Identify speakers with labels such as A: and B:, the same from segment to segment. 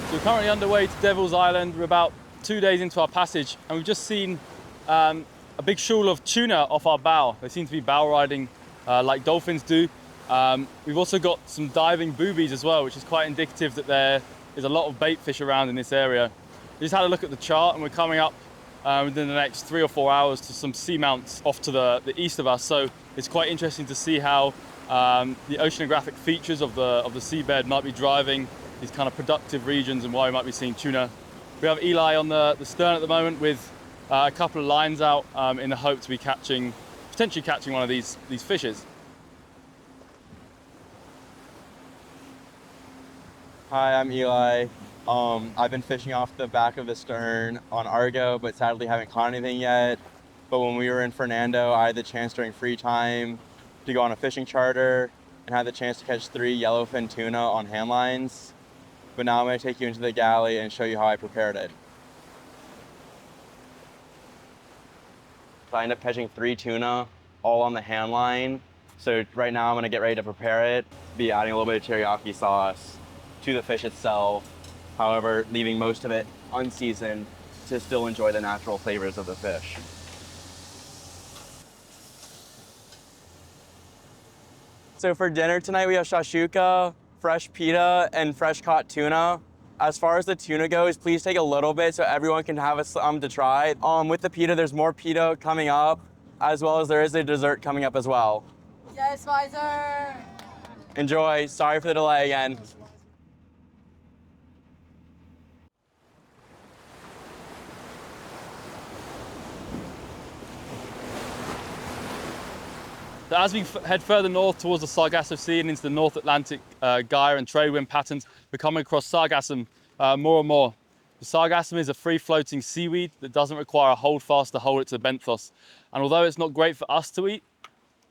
A: So we're currently underway to Devil's Island. We're about 2 days into our passage, and we've just seen a big shoal of tuna off our bow. They seem to be bow riding like dolphins do. We've also got some diving boobies as well, which is quite indicative that there is a lot of bait fish around in this area. We just had a look at the chart, and we're coming up within the next 3 or 4 hours to some seamounts off to the east of us. So it's quite interesting to see how the oceanographic features of the seabed might be driving these kind of productive regions and why we might be seeing tuna. We have Eli on the stern at the moment with a couple of lines out in the hope to be potentially catching one of these fishes.
B: Hi, I'm Eli. I've been fishing off the back of the stern on Argo, but sadly haven't caught anything yet. But when we were in Fernando, I had the chance during free time to go on a fishing charter and had the chance to catch 3 yellowfin tuna on hand lines. But now I'm going to take you into the galley and show you how I prepared it. So I ended up catching 3 tuna, all on the hand line. So right now I'm going to get ready to prepare it, be adding a little bit of teriyaki sauce to the fish itself. However, leaving most of it unseasoned to still enjoy the natural flavors of the fish. So for dinner tonight, we have shashuka, fresh pita, and fresh caught tuna. As far as the tuna goes, please take a little bit so everyone can have some to try. With the pita, there's more pita coming up, as well as there is a dessert coming up as well.
C: Yes, Weiser!
B: Enjoy. Sorry for the delay again.
A: So as we head further north towards the Sargasso Sea and into the North Atlantic gyre and trade wind patterns, we're coming across sargassum more and more. The sargassum is a free-floating seaweed that doesn't require a holdfast to hold it to benthos. And although it's not great for us to eat,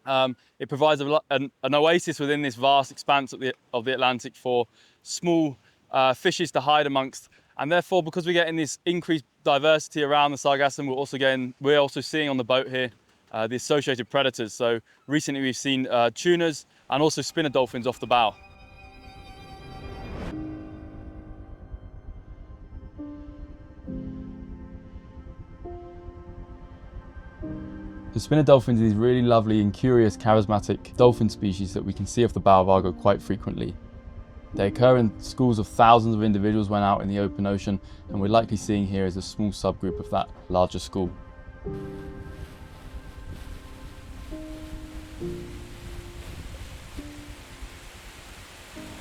A: it provides an oasis within this vast expanse of the Atlantic for small fishes to hide amongst. And therefore, because we're getting this increased diversity around the sargassum, we're also seeing on the boat here the associated predators. So recently we've seen tunas and also spinner dolphins off the bow. The spinner dolphins are these really lovely and curious charismatic dolphin species that we can see off the bow of Argo quite frequently. They occur in schools of thousands of individuals when out in the open ocean, and we're likely seeing here is a small subgroup of that larger school.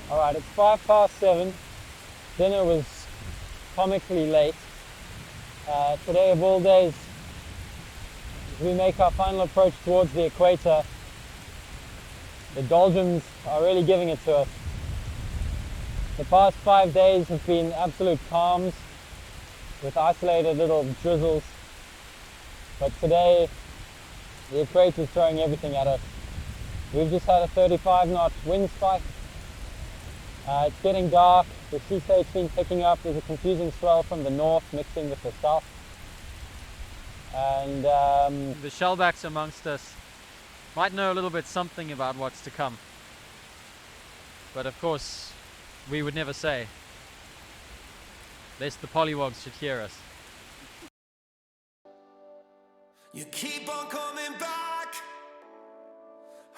D: All right, it's 7:05. Dinner was comically late. Today of all days, as we make our final approach towards the equator, the doldrums are really giving it to us. The past 5 days have been absolute calms with isolated little drizzles. But today, the equator is throwing everything at us. We've just had a 35-knot wind spike. It's getting dark, the sea state's been picking up, there's a confusing swell from the north mixing with the south. And
E: the shellbacks amongst us might know a little bit something about what's to come. But of course, we would never say, lest the pollywogs should hear us.
F: You keep on coming back.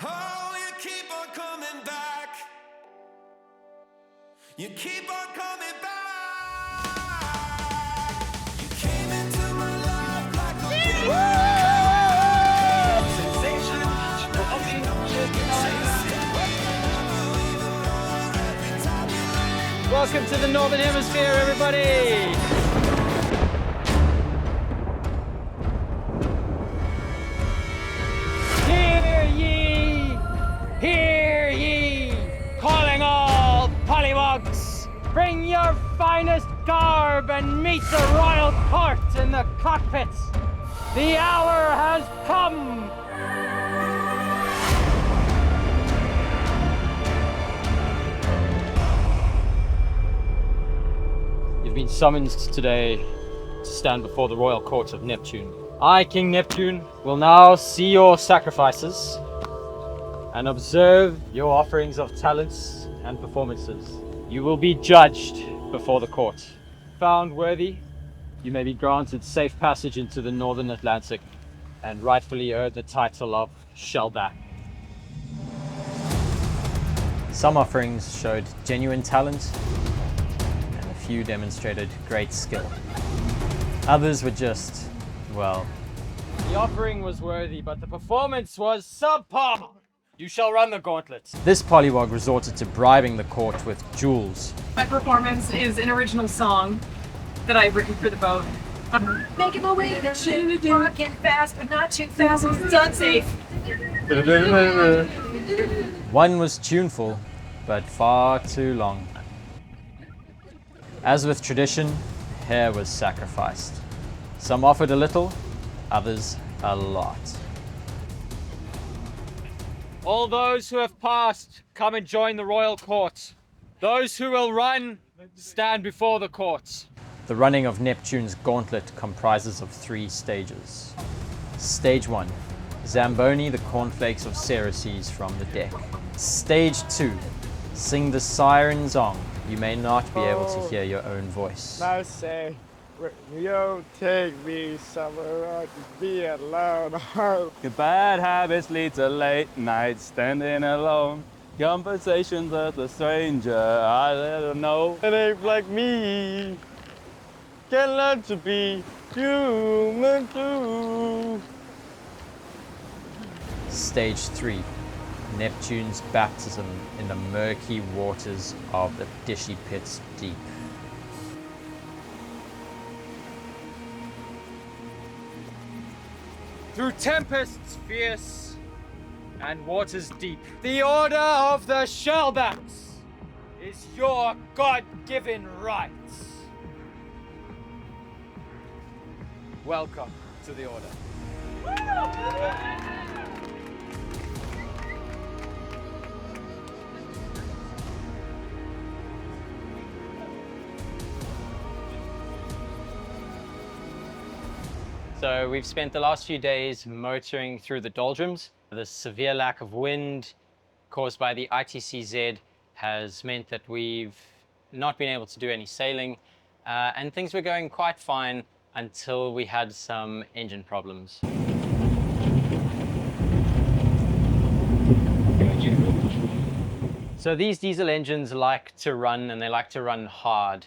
F: Oh, you keep on coming back. You keep on coming back. You came into my life like a sensation.
E: Welcome to the Northern Hemisphere, everybody!
D: hear ye, calling all pollywogs, bring your finest garb and meet the royal court in the cockpits. The hour has come.
E: You've been summoned today to stand before the royal court of Neptune. I, King Neptune, will now see your sacrifices and observe your offerings of talents and performances. You will be judged before the court. Found worthy, you may be granted safe passage into the northern Atlantic and rightfully earn the title of Shellback. Some offerings showed genuine talent, and a few demonstrated great skill. Others were just, well, the offering was worthy, but the performance was subpar. You shall run the gauntlet. This pollywog resorted to bribing the court with jewels.
G: My performance is an original song that I've written for the boat. Making my way to the walking fast, but not too fast, because it's unsafe.
E: One was tuneful, but far too long. As with tradition, hair was sacrificed. Some offered a little, others a lot. All those who have passed, come and join the royal court. Those who will run, stand before the court. The running of Neptune's gauntlet comprises of 3 stages. Stage 1, Zamboni the cornflakes of Ceres from the deck. Stage 2, sing the siren song. You may not be able to hear your own voice.
H: I say, you take me somewhere to be alone.
A: Your bad habits lead to late nights standing alone. Conversations with a stranger, I let her know.
H: It ain't like me. Can learn to be human too.
E: Stage 3, Neptune's baptism in the murky waters of the Dishy Pit's deep. Through tempests fierce and waters deep, the order of the Shellbacks is your God-given right. Welcome to the order. So we've spent the last few days motoring through the doldrums. The severe lack of wind caused by the ITCZ has meant that we've not been able to do any sailing, and things were going quite fine until we had some engine problems. So these diesel engines like to run, and they like to run hard.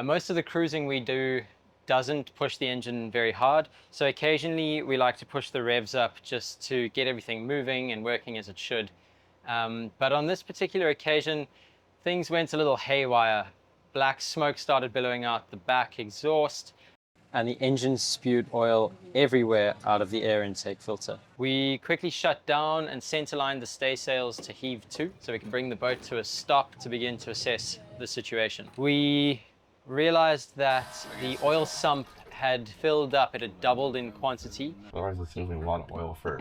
E: Most of the cruising we do doesn't push the engine very hard, so occasionally we like to push the revs up just to get everything moving and working as it should. But on this particular occasion, things went a little haywire. Black smoke started billowing out the back exhaust, and the engine spewed oil everywhere out of the air intake filter. We quickly shut down and centerlined the staysails to heave to, so we could bring the boat to a stop to begin to assess the situation. We realized that the oil sump had filled up, it had doubled in quantity.
B: Otherwise, it's using a lot of oil for.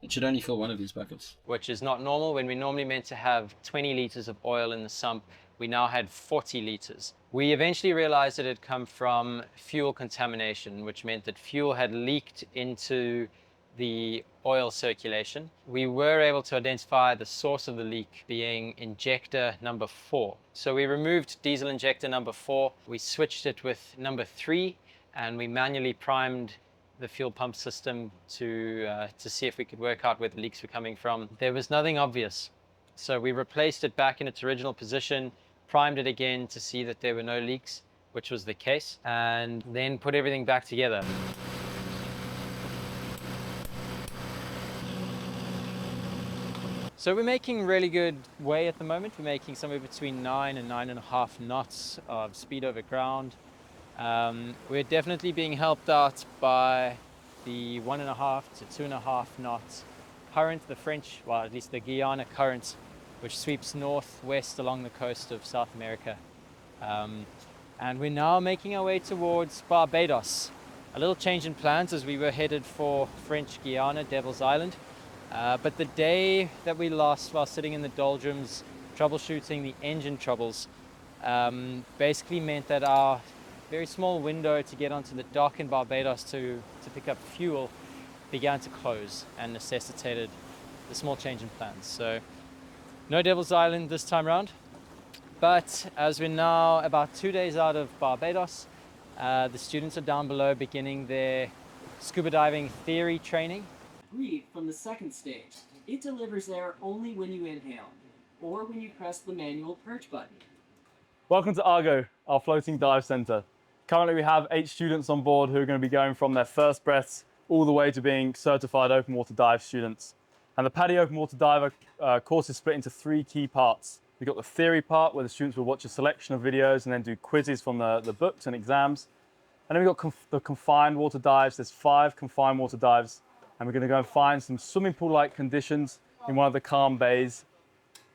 E: It should only fill one of these buckets. Which is not normal. When we normally meant to have 20 liters of oil in the sump, we now had 40 liters. We eventually realized it had come from fuel contamination, which meant that fuel had leaked into the oil circulation. We were able to identify the source of the leak being injector number 4. So we removed diesel injector number 4, we switched it with number 3, and we manually primed the fuel pump system to see if we could work out where the leaks were coming from. There was nothing obvious. So we replaced it back in its original position, primed it again to see that there were no leaks, which was the case, and then put everything back together. So we're making really good way at the moment. We're making somewhere between 9 and 9.5 knots of speed over ground. We're definitely being helped out by the 1.5 to 2.5 knots current, the French, well at least the Guyana current, which sweeps northwest along the coast of South America. And we're now making our way towards Barbados. A little change in plans as we were headed for French Guiana, Devil's Island. But the day that we lost while sitting in the doldrums, troubleshooting the engine troubles, basically meant that our very small window to get onto the dock in Barbados to pick up fuel began to close and necessitated a small change in plans. So no Devil's Island this time around. But as we're now about 2 days out of Barbados, the students are down below beginning their scuba diving theory training.
I: Breathe from the second stage. It delivers air only when you inhale, or when you press the manual perch button.
A: Welcome to Argo, our floating dive center. Currently we have 8 students on board who are going to be going from their first breaths all the way to being certified open water dive students. And the PADI open water diver course is split into 3 key parts. We've got the theory part where the students will watch a selection of videos and then do quizzes from the books and exams. And then we've got the confined water dives. There's 5 confined water dives. And we're going to go and find some swimming pool-like conditions in one of the calm bays.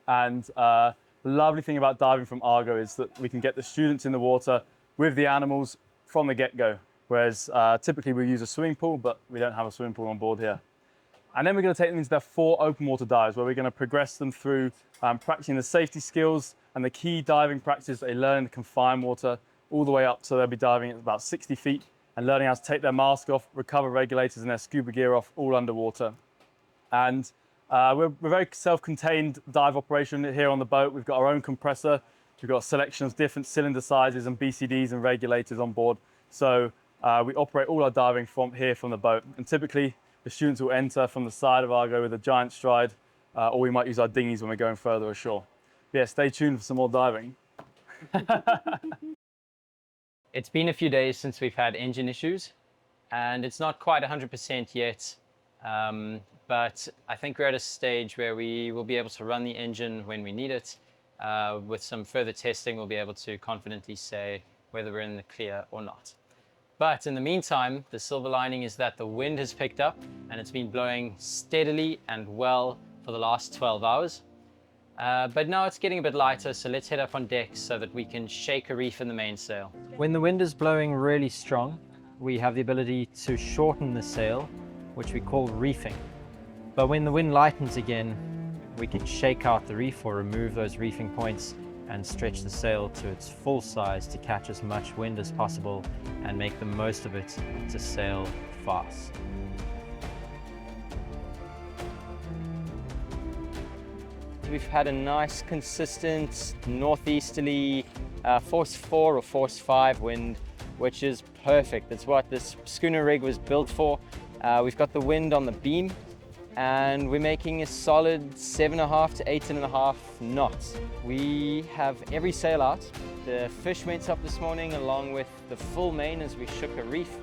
A: And the lovely thing about diving from Argo is that we can get the students in the water with the animals from the get-go. Whereas typically we use a swimming pool, but we don't have a swimming pool on board here. And then we're going to take them into their 4 open water dives where we're going to progress them through practicing the safety skills and the key diving practices they learn in the confined water all the way up. So they'll be diving at about 60 feet and learning how to take their mask off, recover regulators and their scuba gear off all underwater. And we're very self-contained dive operation here on the boat. We've got our own compressor. We've got a selection of different cylinder sizes and BCDs and regulators on board. So we operate all our diving from the boat. And typically the students will enter from the side of Argo with a giant stride, or we might use our dinghies when we're going further ashore. Yeah, stay tuned for some more diving.
E: It's been a few days since we've had engine issues, and it's not quite 100% yet, but I think we're at a stage where we will be able to run the engine when we need it. With some further testing, we'll be able to confidently say whether we're in the clear or not. But in the meantime, the silver lining is that the wind has picked up and it's been blowing steadily and well for the last 12 hours. But now it's getting a bit lighter, so let's head up on deck so that we can shake a reef in the mainsail. When the wind is blowing really strong, we have the ability to shorten the sail, which we call reefing. But when the wind lightens again, we can shake out the reef or remove those reefing points and stretch the sail to its full size to catch as much wind as possible and make the most of it to sail fast. We've had a nice consistent northeasterly force 4 or force 5 wind, which is perfect. That's what this schooner rig was built for. We've got the wind on the beam and we're making a solid 7.5 to 8.5 knots. We have every sail out. The fish went up this morning along with the full main as we shook a reef,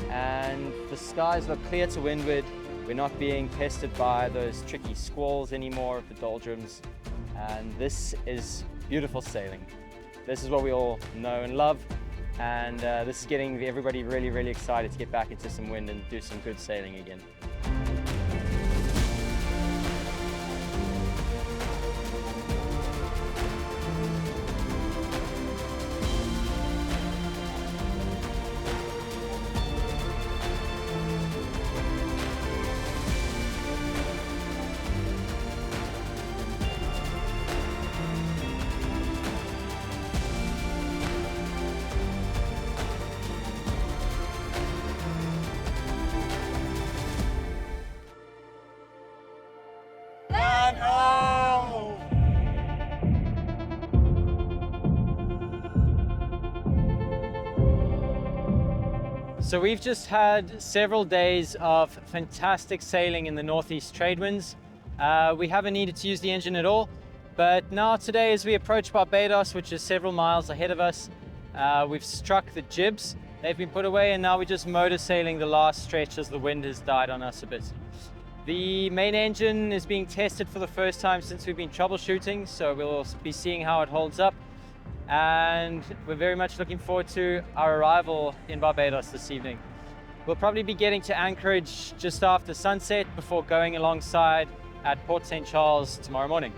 E: and the skies look clear to windward. We're not being pestered by those tricky squalls anymore of the doldrums, and this is beautiful sailing. This is what we all know and love, and this is getting everybody really, really excited to get back into some wind and do some good sailing again. So we've just had several days of fantastic sailing in the northeast trade winds. We haven't needed to use the engine at all, but now today as we approach Barbados, which is several miles ahead of us, we've struck the jibs. They've been put away and now we're just motor sailing the last stretch as the wind has died on us a bit. The main engine is being tested for the first time since we've been troubleshooting, so we'll be seeing how it holds up. And we're very much looking forward to our arrival in Barbados this evening. We'll probably be getting to Anchorage just after sunset before going alongside at Port St. Charles tomorrow morning.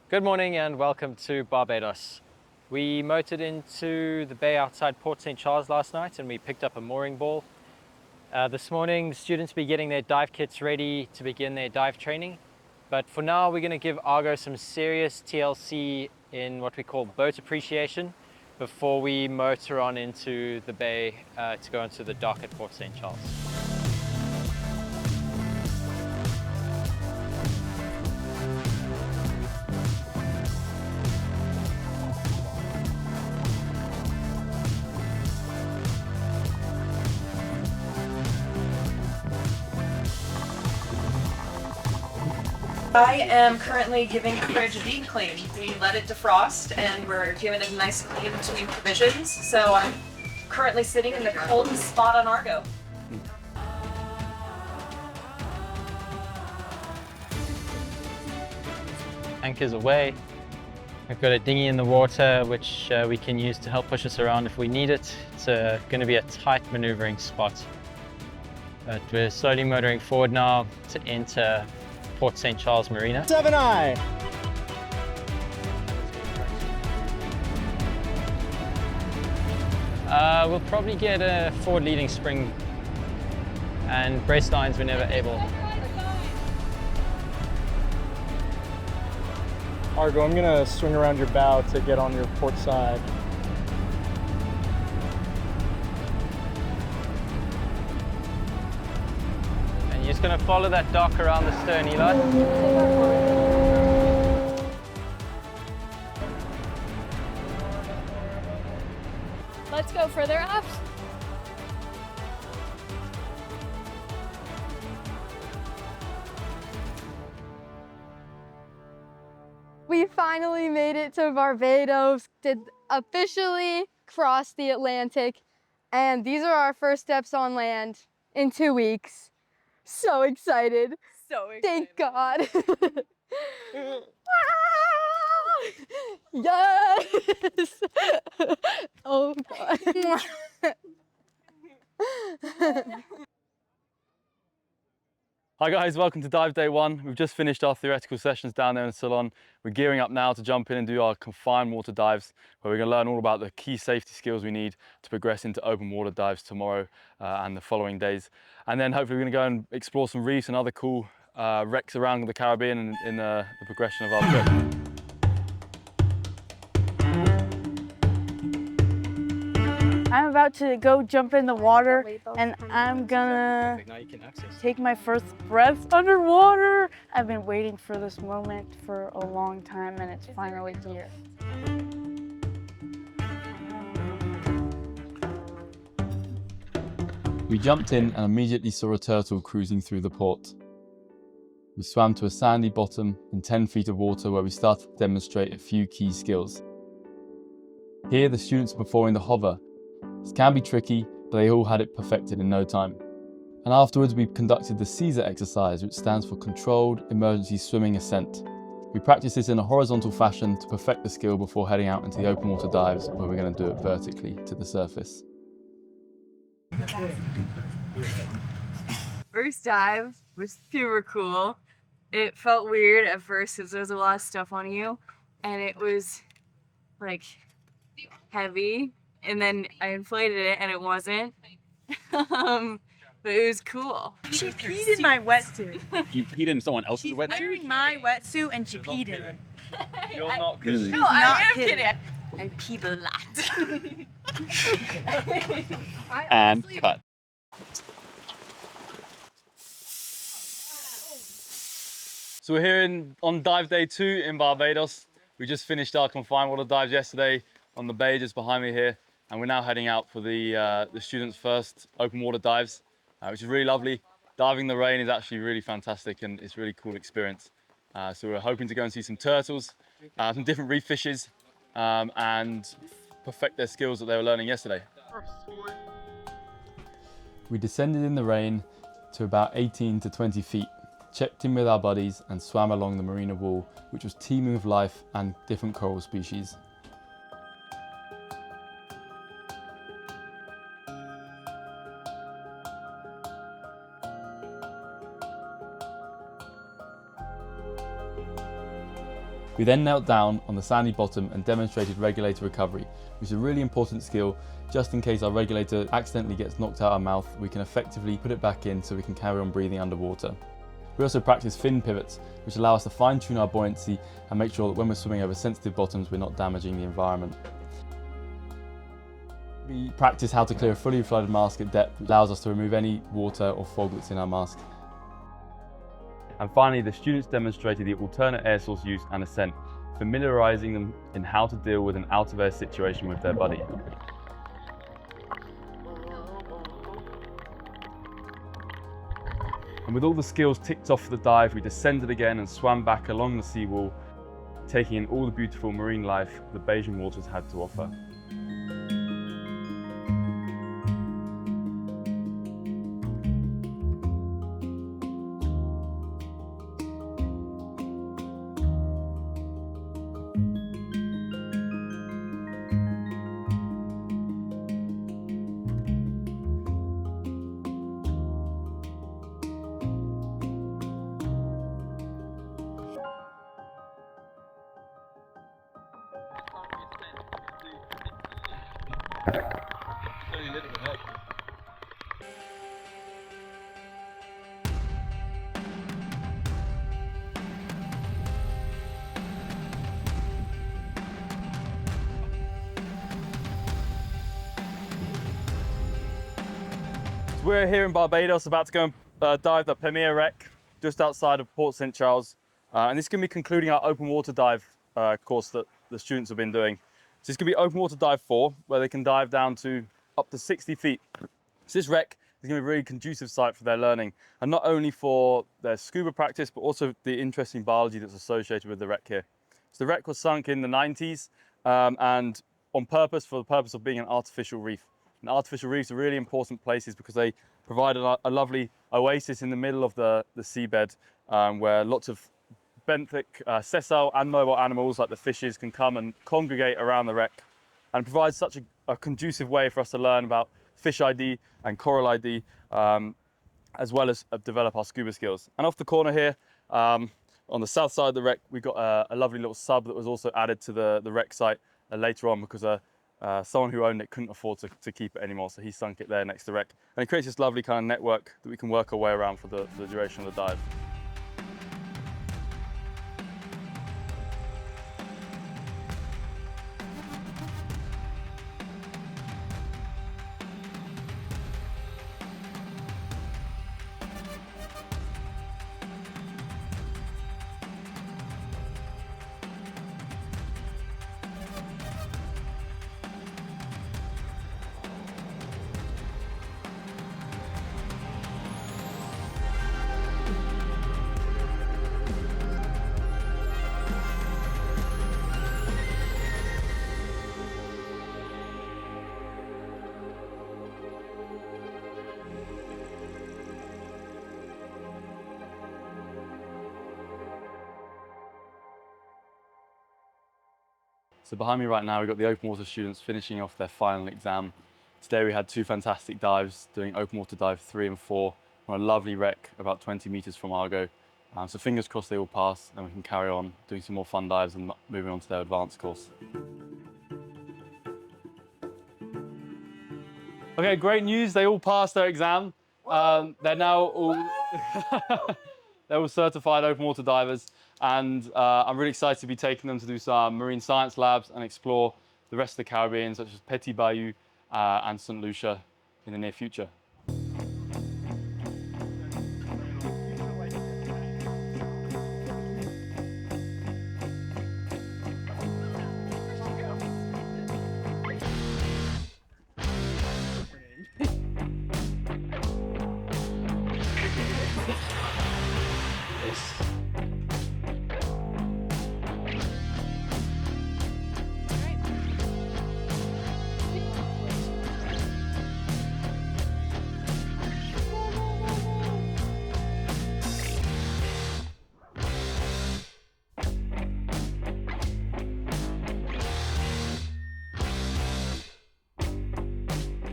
E: Good morning and welcome to Barbados. We motored into the bay outside Port St. Charles last night and we picked up a mooring ball. This morning, the students will be getting their dive kits ready to begin their dive training. But for now, we're going to give Argo some serious TLC in what we call boat appreciation. before we motor on into the bay to go into the dock at Port St. Charles.
G: I am currently giving the fridge a deep clean. We let it defrost and we're giving it a nice clean between provisions. So I'm currently sitting in the coldest spot on Argo.
E: Anchors away. We've got a dinghy in the water which we can use to help push us around if we need it. It's going to be a tight maneuvering spot. But we're slowly motoring forward now to enter Port St. Charles Marina.
H: 7-eye.
E: We'll probably get a forward leading spring and brace lines whenever able.
H: Argo, I'm gonna swing around your bow to get on your port side.
E: And you're just going to follow that dock around the stern, Eli.
C: Let's go further up. We finally made it to Barbados, did officially cross the Atlantic, and these are our first steps on land in 2 weeks. So excited.
G: So excited.
C: Thank God. Yes! Oh God.
A: Hi guys, welcome to Dive Day 1. We've just finished our theoretical sessions down there in Ceylon. We're gearing up now to jump in and do our confined water dives, where we're going to learn all about the key safety skills we need to progress into open water dives tomorrow and the following days. And then hopefully we're going to go and explore some reefs and other cool wrecks around the Caribbean in the progression of our trip.
J: I'm about to go jump in the water and I'm gonna take my first breath underwater. I've been waiting for this moment for a long time and it's finally here.
A: We jumped in and immediately saw a turtle cruising through the port. We swam to a sandy bottom in 10 feet of water where we started to demonstrate a few key skills. Here the students are performing the hover. This can be tricky, but they all had it perfected in no time. And afterwards we conducted the Caesar exercise, which stands for Controlled Emergency Swimming Ascent. We practiced this in a horizontal fashion to perfect the skill before heading out into the open water dives, where we're going to do it vertically to the surface.
J: First dive was super cool. It felt weird at first because there was a lot of stuff on you and it was like heavy. And then I inflated it and it wasn't. But it was cool. She peed in my wetsuit.
K: You peed in someone else's wetsuit?
J: She wearing my wetsuit and she peed in it.
A: You're not kidding.
J: No, I am kidding. I peed a lot.
K: And cut.
A: So we're here on dive day 2 in Barbados. We just finished our confined water dives yesterday on the bay just behind me here. And we're now heading out for the students' first open water dives, which is really lovely. Diving in the rain is actually really fantastic and it's a really cool experience. So we're hoping to go and see some turtles, some different reef fishes, and perfect their skills that they were learning yesterday. We descended in the rain to about 18 to 20 feet, checked in with our buddies and swam along the marina wall, which was teeming with life and different coral species. We then knelt down on the sandy bottom and demonstrated regulator recovery, which is a really important skill. Just in case our regulator accidentally gets knocked out our mouth, we can effectively put it back in so we can carry on breathing underwater. We also practice fin pivots, which allow us to fine-tune our buoyancy and make sure that when we're swimming over sensitive bottoms, we're not damaging the environment. We practice how to clear a fully flooded mask at depth. It allows us to remove any water or fog that's in our mask. And finally, the students demonstrated the alternate air source use and ascent, familiarising them in how to deal with an out-of-air situation with their buddy. And with all the skills ticked off for the dive, we descended again and swam back along the seawall, taking in all the beautiful marine life the Bayesian waters had to offer. We're here in Barbados, about to go and dive the Premier Wreck just outside of Port St. Charles. And this is going to be concluding our open water dive course that the students have been doing. So it's going to be open water dive 4, where they can dive down to up to 60 feet. So this wreck is going to be a really conducive site for their learning, and not only for their scuba practice, but also the interesting biology that's associated with the wreck here. So the wreck was sunk in the 90s and on purpose, for the purpose of being an artificial reef. And artificial reefs are really important places because they provide a lovely oasis in the middle of the seabed where lots of benthic, sessile and mobile animals like the fishes can come and congregate around the wreck, and provides such a conducive way for us to learn about fish ID and coral ID, as well as develop our scuba skills. And off the corner here, on the south side of the wreck, we've got a lovely little sub that was also added to the wreck site later on because someone who owned it couldn't afford to keep it anymore, so he sunk it there next to the wreck. And it creates this lovely kind of network that we can work our way around for the duration of the dive. So behind me right now, we've got the open water students finishing off their final exam. Today we had 2 fantastic dives, doing open water dive 3 and 4 on a lovely wreck about 20 meters from Argo. So fingers crossed they all pass, and we can carry on doing some more fun dives and moving on to their advanced course. Okay, great news, they all passed their exam. They're now all, they're all certified open water divers. And I'm really excited to be taking them to do some marine science labs and explore the rest of the Caribbean, such as Petit Bayou and St. Lucia in the near future.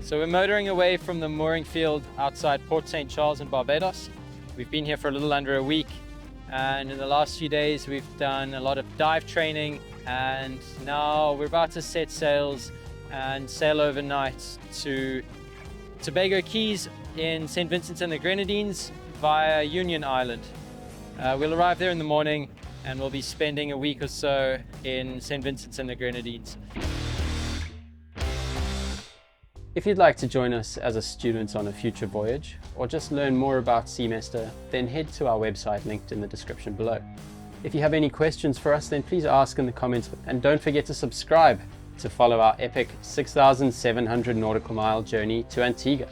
E: So we're motoring away from the mooring field outside Port St. Charles in Barbados. We've been here for a little under a week, and in the last few days we've done a lot of dive training, and now we're about to set sails and sail overnight to Tobago Keys in St. Vincent and the Grenadines via Union Island. We'll arrive there in the morning and we'll be spending a week or so in St. Vincent and the Grenadines.
D: If you'd like to join us as a student on a future voyage, or just learn more about Seamester, then head to our website linked in the description below. If you have any questions for us, then please ask in the comments, and don't forget to subscribe to follow our epic 6,700 nautical mile journey to Antigua.